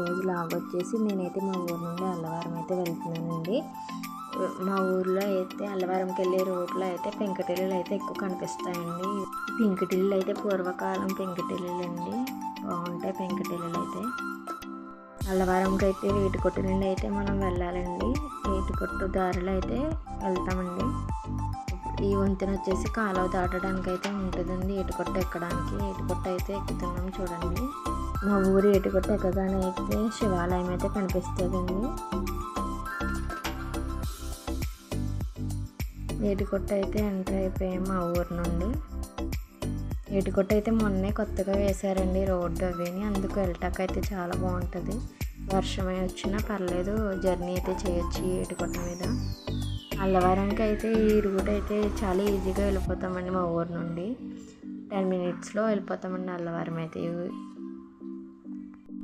ఈరోజు లాగ్ వచ్చేసి నేనైతే మా ఊరు నుండి అల్లవరం అయితే వెళ్తున్నానండి. మా ఊర్లో అయితే అల్లవరంకి వెళ్ళే రోడ్లో అయితే పెంకుటిల్లులు అయితే ఎక్కువ కనిపిస్తాయండి. పెంకుటిల్లులు అయితే పూర్వకాలం పెంకుటిల్లులు అండి, బాగుంటాయి పెంకుటిల్లులు అయితే. అల్లవరంకి అయితే ఏటికొట్టు నుండి అయితే మనం వెళ్ళాలండి. ఏటికొట్టు దారిలో అయితే వెళ్తామండి. ఈ వంతెన వచ్చేసి కాలువ దాటడానికి అయితే ఉంటుందండి. ఏటికొట్టు ఎక్కడానికి ఏటికొట్టు అయితే ఎక్కుతున్నాం చూడండి. మా ఊరు ఏటికొట్టు ఎక్కగానే అయితే శివాలయం అయితే కనిపిస్తుందండి. ఏటికొట్టు అయితే ఎంటర్ అయిపోయాం మా ఊరు నుండి. ఏటికొట్టు అయితే మొన్నే కొత్తగా వేశారండి రోడ్డు అవిని, అందుకు వెళ్ళటానికి అయితే చాలా బాగుంటుంది. వర్షమే వచ్చినా పర్లేదు, జర్నీ అయితే చేయొచ్చు ఈ ఏటికొట్టు మీద. అల్లవరంకి అయితే ఈ రూట్ అయితే చాలా ఈజీగా వెళ్ళిపోతామండి. మా ఊరు నుండి 10 minutesలో వెళ్ళిపోతామండి అల్లవరం అయితే.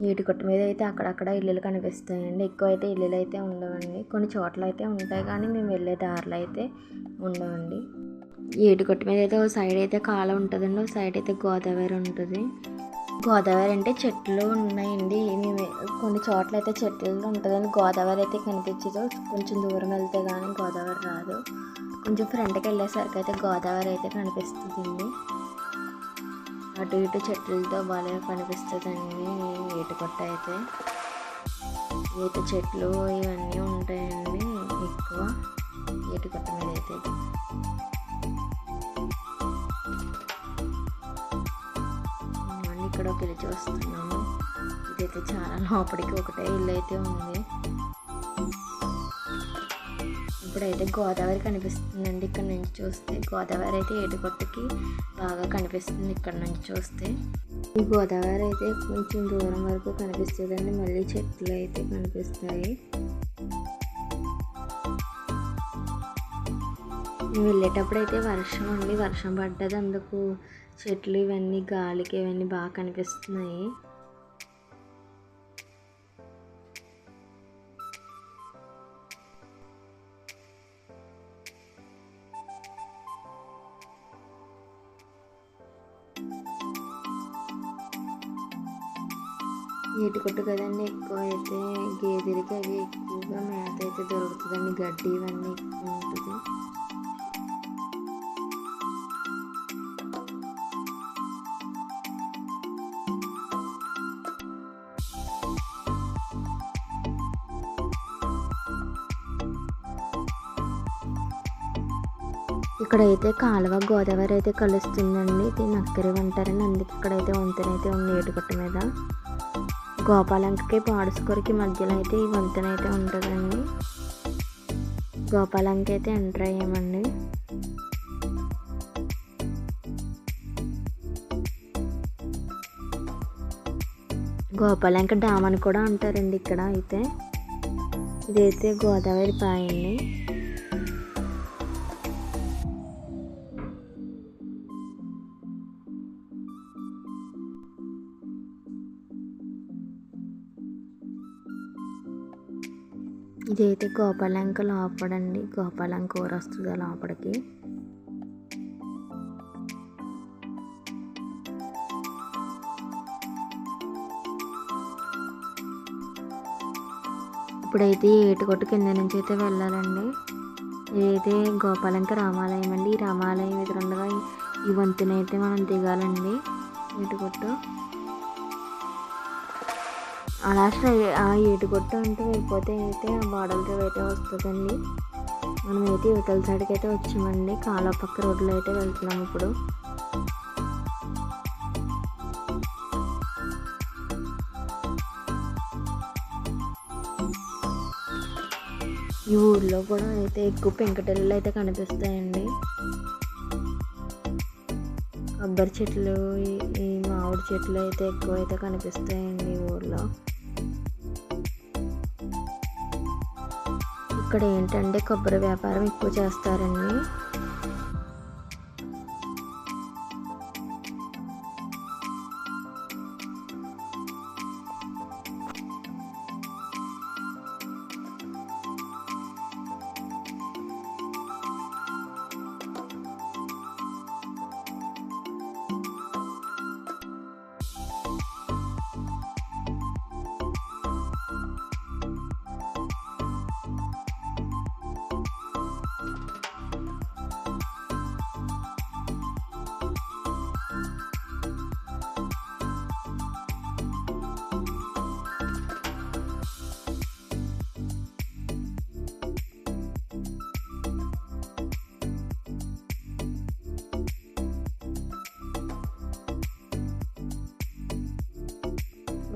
ఏటికొట్టు మీద అయితే అక్కడక్కడ ఇల్లులు కనిపిస్తాయండి. ఎక్కువ అయితే ఇల్లులు అయితే ఉండవండి, కొన్ని చోట్ల అయితే ఉంటాయి కానీ మేము వెళ్ళే దారిలో అయితే ఉండవండి. ఏటికొట్టు మీద అయితే ఒక సైడ్ అయితే కాలువ ఉంటుందండి, ఒక సైడ్ అయితే గోదావరి ఉంటుంది. గోదావరి అంటే చెట్లు ఉన్నాయండి, మేము కొన్ని చోట్ల అయితే చెట్లు ఉంటుందండి. గోదావరి అయితే కనిపించదు, కొంచెం దూరం వెళ్తే కానీ గోదావరి రాదు. కొంచెం ఫ్రంట్కి వెళ్ళేసరికి అయితే గోదావరి అయితే కనిపిస్తుందండి. అటు ఇటు చెట్లతో బాగా కనిపిస్తుందండి ఏటికొట్టు అయితే. ఈత చెట్లు ఇవన్నీ ఉంటాయండి ఎక్కువ ఏటికొట్టు మీద అయితే. ఇక్కడ ఒక ఇల్లు చూస్తున్నాము, ఇదైతే చాలా లోపలికి ఒకటే ఇల్లు అయితే ఉంది. ఇప్పుడైతే గోదావరి కనిపిస్తుందండి ఇక్కడ నుంచి చూస్తే. గోదావరి అయితే ఏటికొట్టుకి బాగా కనిపిస్తుంది ఇక్కడ నుంచి చూస్తే. ఈ గోదావరి అయితే కొంచెం దూరం వరకు కనిపిస్తుందండి, మళ్ళీ చెట్లు అయితే కనిపిస్తాయి. మేము వెళ్ళేటప్పుడు అయితే వర్షం పడ్డది, అందుకు చెట్లు ఇవన్నీ గాలికి ఇవన్నీ బాగా కనిపిస్తున్నాయి. ఏటికొట్టు కదండి, ఎక్కువ అయితే గేదెలకి అవి ఎక్కువగా మేత అయితే దొరుకుతుందండి, గడ్డి ఇవన్నీ ఎక్కువ ఉంటుంది. ఇక్కడైతే కాలువ గోదావరి అయితే కలుస్తుందండి, ఇది నక్కరి అంటారండి, అందుకే ఇక్కడైతే వంతెన అయితే ఉంది ఏటికొట్టు మీద. గోపాలంకి పాడుస్కొరికి మధ్యలో అయితే ఈ వంతెన అయితే ఉంటుందండి. గోపాలంకి అయితే ఎంటర్ అయ్యామండి. గోపాలంక డ్యామ్ అని కూడా అంటారండి ఇక్కడ అయితే. ఇదైతే గోదావరి పాయండి. ఇదైతే గోపాలంక లోపడండి, గోపాలంక ఊరు వస్తుంది లోపలికి. ఇప్పుడైతే ఏటికొట్టు కింద నుంచి అయితే వెళ్ళాలండి. ఇదైతే గోపాలంక రామాలయం అండి. ఈ రామాలయం ఎదురుండగా ఈ వంతెన అయితే మనం దిగాలండి ఏటికొట్టు. అలా ఆ ఏటికొట్టు అంటే వెళ్ళిపోతే అయితే ఆ బార్డర్ అయితే వస్తుందండి. మనమైతే యువతల సైడ్కి అయితే వచ్చామండి, కాలువ పక్క రోడ్లో అయితే వెళ్తున్నాం ఇప్పుడు. ఈ ఊర్లో కూడా అయితే ఎక్కువ పెంకుటిల్లులు అయితే కనిపిస్తాయండి. కొబ్బరి చెట్లు, ఈ మామిడి చెట్లు అయితే ఎక్కువ అయితే కనిపిస్తాయండి ఈ ఊర్లో. ఇక్కడ ఏంటంటే కొబ్బరి వ్యాపారం ఎక్కువ చేస్తారండి.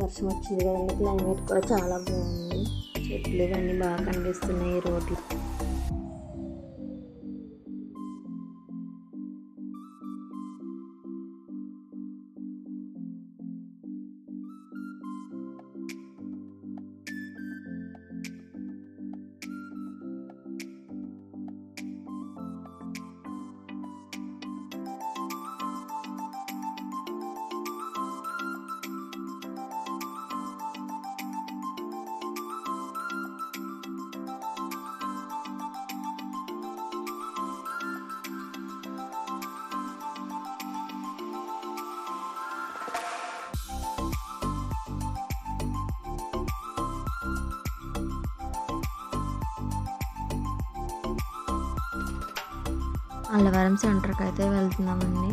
వర్షం వచ్చింది కదండి, క్లైమేట్ కూడా చాలా బాగుంది. చెట్లు ఇవన్నీ బాగా కనిపిస్తున్నాయి రోడ్లు. అల్లవరం సెంటర్కి అయితే వెళ్తున్నామండి.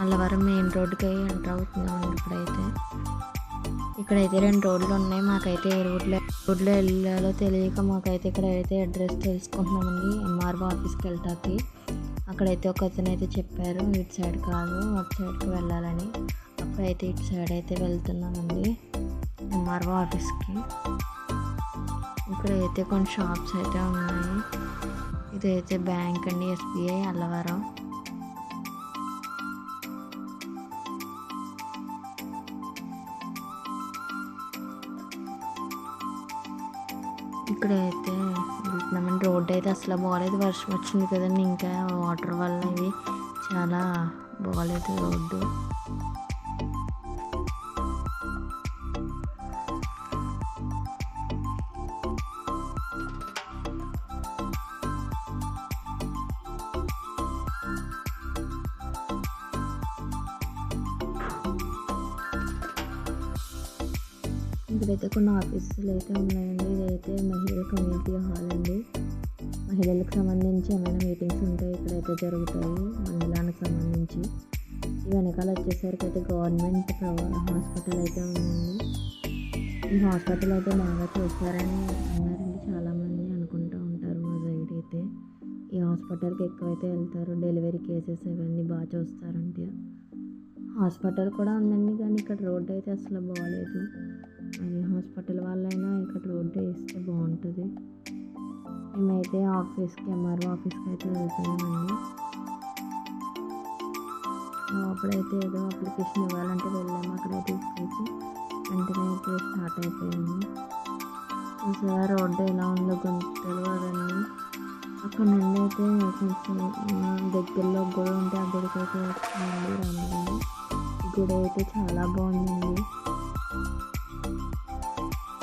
అల్లవరం మెయిన్ రోడ్డుకి ఎంటర్ అవుతున్నామండి. ఇక్కడైతే 2 రోడ్లు ఉన్నాయి. మాకైతే ఏ రోడ్లో వెళ్ళాలో తెలియక మాకైతే ఇక్కడైతే అడ్రస్ తెలుసుకుంటున్నామండి. ఎంఆర్ఓ ఆఫీస్కి వెళ్ళటానికి అక్కడైతే ఒక అతను అయితే చెప్పారు, ఇటు సైడ్ కాదు అటు సైడ్కి వెళ్ళాలని. అప్పుడైతే ఇటు సైడ్ అయితే వెళ్తున్నామండి ఎంఆర్ఓ ఆఫీస్కి. ఇక్కడైతే కొన్ని షాప్స్ అయితే ఉన్నాయి. ఇదైతే బ్యాంక్ అండి, ఎస్బీఐ అల్లవరం. ఇక్కడైతే వెళ్తున్నామండి. రోడ్డు అయితే అసలు బాగాలేదు, వర్షం వచ్చింది కదండి, ఇంకా వాటర్ వల్ల ఇవి చాలా బాగాలేదు రోడ్డు. ఇక్కడైతే కొన్ని ఆఫీసులు అయితే ఉన్నాయండి. ఇదైతే మహిళల కమ్యూనిటీ హాల్ అండి. మహిళలకు సంబంధించి ఏమైనా మీటింగ్స్ ఉంటాయి ఇక్కడైతే జరుగుతాయి, మండలానికి సంబంధించి. ఈ వెనకాల వచ్చేసరికి అయితే గవర్నమెంట్ హాస్పిటల్ అయితే ఉందండి. ఈ హాస్పిటల్ అయితే బాగా చూస్తారని అన్నారండి, చాలామంది అనుకుంటూ ఉంటారు మా సైడ్ అయితే. ఈ హాస్పిటల్కి ఎక్కువైతే వెళ్తారు, డెలివరీ కేసెస్ ఇవన్నీ బాగా చూస్తారంటే. హాస్పిటల్ కూడా ఉందండి, కానీ ఇక్కడ రోడ్డు అయితే అసలు బాగాలేదు. మరి హాస్పిటల్ వాళ్ళైనా ఇక్కడ రోడ్డు వేస్తే బాగుంటుంది. మేమైతే ఆఫీస్కి, ఎంఆర్ఓ ఆఫీస్కి అయితే వెళ్తున్నామండి. అప్పుడైతే ఏదో అప్లికేషన్ ఇవ్వాలంటే వెళ్ళాము, అక్కడైతే ఇచ్చేసి వెంటనే అయితే స్టార్ట్ అయిపోయాము. చూసారా రోడ్డు ఎలా ఉందో, గుంటలు అవన్నీ. అక్కడ నుండి అయితే కొంచెం దగ్గరలో గుడి ఉంటే ఆ గుడికి అయితే వచ్చిందండి, రామగుడి. ఈ గుడి అయితే చాలా బాగుందండి,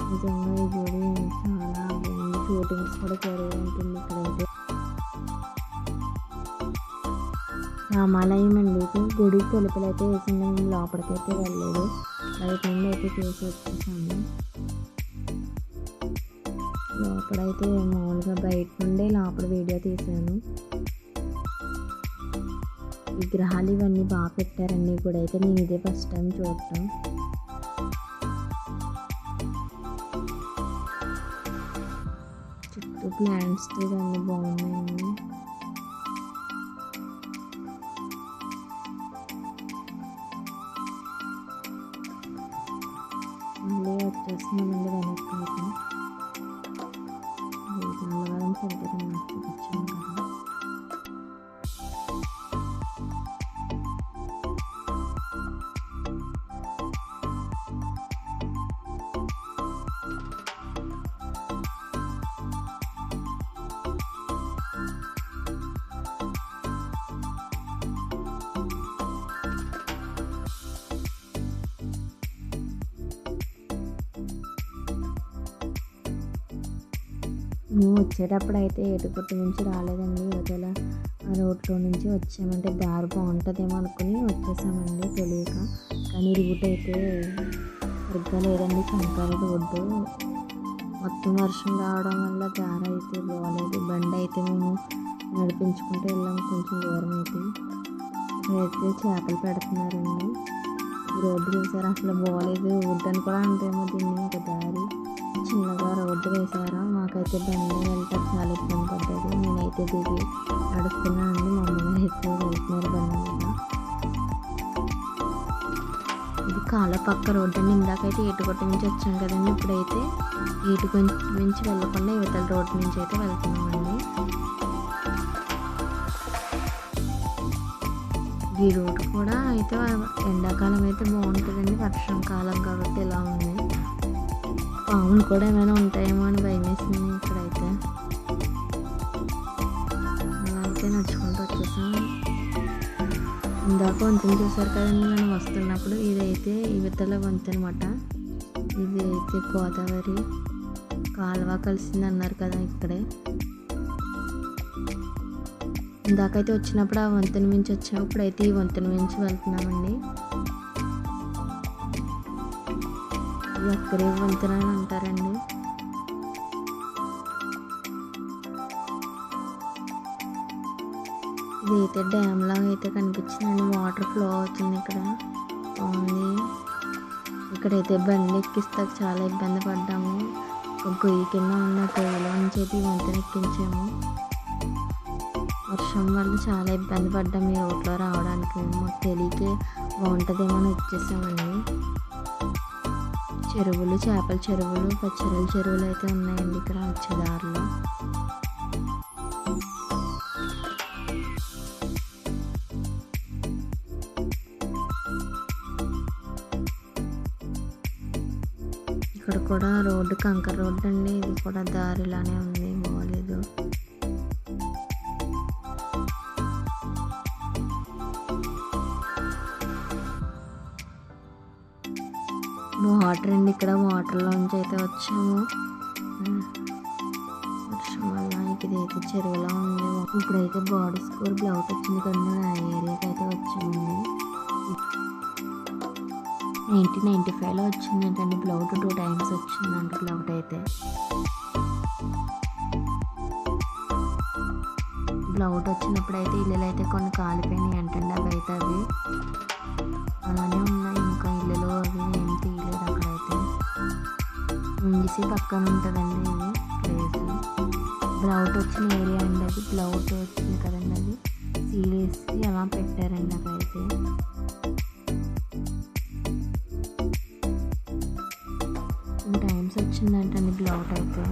నిజంగా ఈ గుడి చాలా బాగుంది. షూటింగ్స్ కూడా జరిగి ఉంటుంది ఇక్కడైతే. రామాలయం అండి ఇది. గుడి తలుపులు అయితే వేసింది, మేము లోపలికైతే వెళ్ళలేదు, బయట నుండి అయితే చూసి వచ్చేసాము. లోపలైతే మామూలుగా బయట నుండే లోపల వీడియో తీసాను. విగ్రహాలు ఇవన్నీ బాగా పెట్టారండి. ఇప్పుడైతే నేను ఇదే ఫస్ట్ టైం చూడటం. చుట్టూ ప్లాంట్స్ ఇవన్నీ బాగున్నాయండి. మళ్ళీ వచ్చేస్తున్నామండి వెనక్కి. అల్లవరం సెంటర్ నాకు వచ్చాను కదా. మేము వచ్చేటప్పుడు అయితే ఏటుగుట్టు నుంచి రాలేదండి, యువతల ఆ రోడ్లో నుంచి వచ్చామంటే దారి బాగుంటుందేమో అనుకుని వచ్చేసామండి తెలియక. కానీ రూట్ అయితే సరిగ్గా లేదండి, శంకర రోడ్డు. మొత్తం వర్షం రావడం వల్ల దారి అయితే బాగాలేదు. బండి అయితే మేము నడిపించుకుంటూ వెళ్ళాము కొంచెం దూరం అయితే. ఇక్కడైతే చేపలు పెడుతున్నారండి. ఈ రోడ్డు చూసారా, అసలు బాగాలేదు. వద్దని కూడా అంటేమో దీన్ని, ఒక దారి చిన్నగా రోడ్డు వేశారా. మాకైతే బండి వెళ్తే చాలా ఇబ్బంది పడ్డది. నేనైతే దిగి నడుస్తున్నానండి, మా అమ్మగారు అయితే వెళ్తున్నారు బండి మీద. ఇది కాల పక్క రోడ్డు అండి. ఇందాకైతే ఏటుగొట్ట నుంచి వచ్చాం కదండి, ఇప్పుడైతే ఏటుగొంట నుంచి వెళ్ళకుండా యువతల రోడ్డు నుంచి అయితే వెళ్తున్నామండి. ఈ రోడ్డు కూడా అయితే ఎండాకాలం అయితే బాగుంటుందండి, వర్షం కాలం కాబట్టి ఇలా ఉంది. పాములు కూడా ఏమైనా ఉంటాయేమో అని భయం వేసింది ఇక్కడైతే. అలా అయితే నడుచుకుంటూ వచ్చేసాం. ఇందాక వంతెన చూసారు కదండి మనం వస్తున్నప్పుడు, ఇదైతే యువతల వంతెన అనమాట. ఇది అయితే గోదావరి కాలువ కలిసింది అన్నారు కదా ఇక్కడే. ఇందాకైతే వచ్చినప్పుడు ఆ వంతెన మించి వచ్చాము, ఇప్పుడైతే ఈ వంతెన మించి వెళ్తున్నామండి. ఇది అక్కడే వంతెన అని అంటారండి. ఇదైతే డ్యామ్ లాగా అయితే కనిపించిందండి, వాటర్ ఫ్లో అవుతుంది ఇక్కడ. బాగుంది. ఇక్కడైతే బండి ఎక్కిస్తాక చాలా ఇబ్బంది పడ్డాము. ఒక గొయ్యి కింద ఉన్న గొయ్యిలో నుంచి అయితే ఈ వంతెన ఎక్కించాము. వర్షం వల్ల చాలా ఇబ్బంది పడ్డాము ఈ రోడ్లో రావడానికి. మాకు తెలియకే బాగుంటుందేమో అని వచ్చేసామండి. చెరువులు, చేపల చెరువులు, పచ్చరల చెరువులు అయితే ఉన్నాయండి ఇక్కడ వచ్చేదారిలో. ఇక్కడ కూడా రోడ్డు కంకర రోడ్డు అండి. ఇది కూడా దారిలానే ఉంది, బాగోలేదు. వాటర్ అండి, ఇక్కడ వాటర్లోంచి అయితే వచ్చాము. వర్షం వల్ల ఇదైతే చెరువులా ఉంది. ఇప్పుడైతే బాడీ స్కోర్ బ్లౌట్ వచ్చింది కదా, ఆ ఏరియాకి అయితే వచ్చామండి. 1995లో వచ్చిందంటండి బ్లౌట్, 2 times వచ్చిందంట బ్లౌట్ అయితే. బ్లౌట్ వచ్చినప్పుడు అయితే ఇల్లులు అయితే కొన్ని కాలిపోయినాయి అంటండి. అవి అలానే ఉన్నాయి, ఇంకా ఇల్లులు అవి ఏం తీయలేదు అక్కడైతే. ఇంగిసి పక్కన ఉంటుందండి ఇది ప్లేస్. బ్లౌట్ వచ్చిన ఏరియా అండి అది. బ్లౌట్ వచ్చింది కదండి, అది సీల్ వేసి అలా పెట్టారండి అక్కడైతే. టైమ్స్ వచ్చిందంటండి బ్లౌట్ అయితే.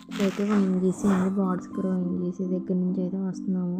ఇప్పుడైతే ONGC అండి, బాడ్స్ గ్రో ONGC దగ్గర నుంచి అయితే వస్తున్నాము.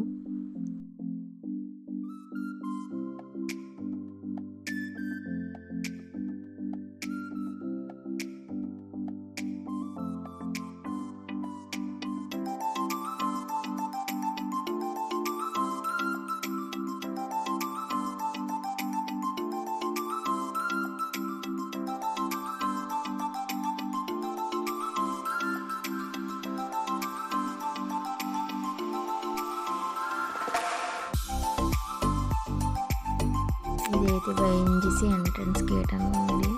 ఇదైతే ONGC ఎంట్రన్స్ గేట్ అని ఉంది.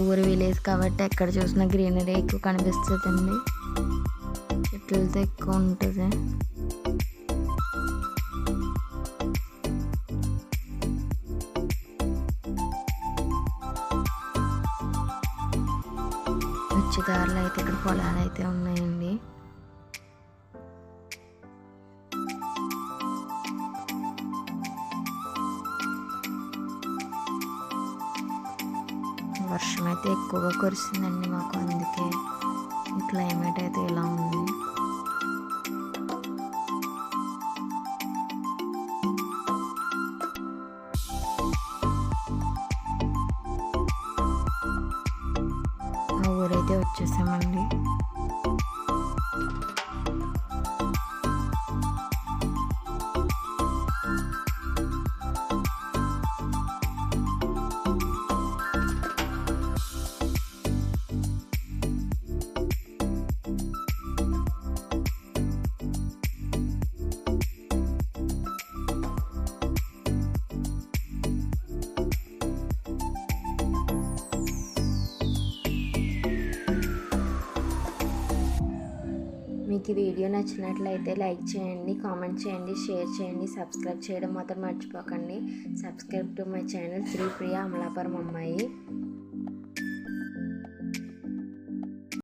ఊరు విలేజ్ కాబట్టి ఎక్కడ చూసినా గ్రీనరీ ఎక్కువ కనిపిస్తుందండి, చెట్లతో ఎక్కువ ఉంటుంది. వచ్చేదారులు అయితే ఇక్కడ పొలాలు అయితే ఉన్నాయండి. వర్షం అయితే ఎక్కువగా కురిసిందండి మాకు, అందుకే ఈ క్లైమేట్ అయితే ఇలా ఉంది. ఆ ఊరైతే వచ్చేసామండి. మీకు ఈ వీడియో నచ్చినట్లయితే లైక్ చేయండి, కామెంట్ చేయండి, షేర్ చేయండి, సబ్స్క్రైబ్ చేయడం మాత్రం మర్చిపోకండి. Subscribe to my channel Sri Priya Amalapuram అమ్మాయి.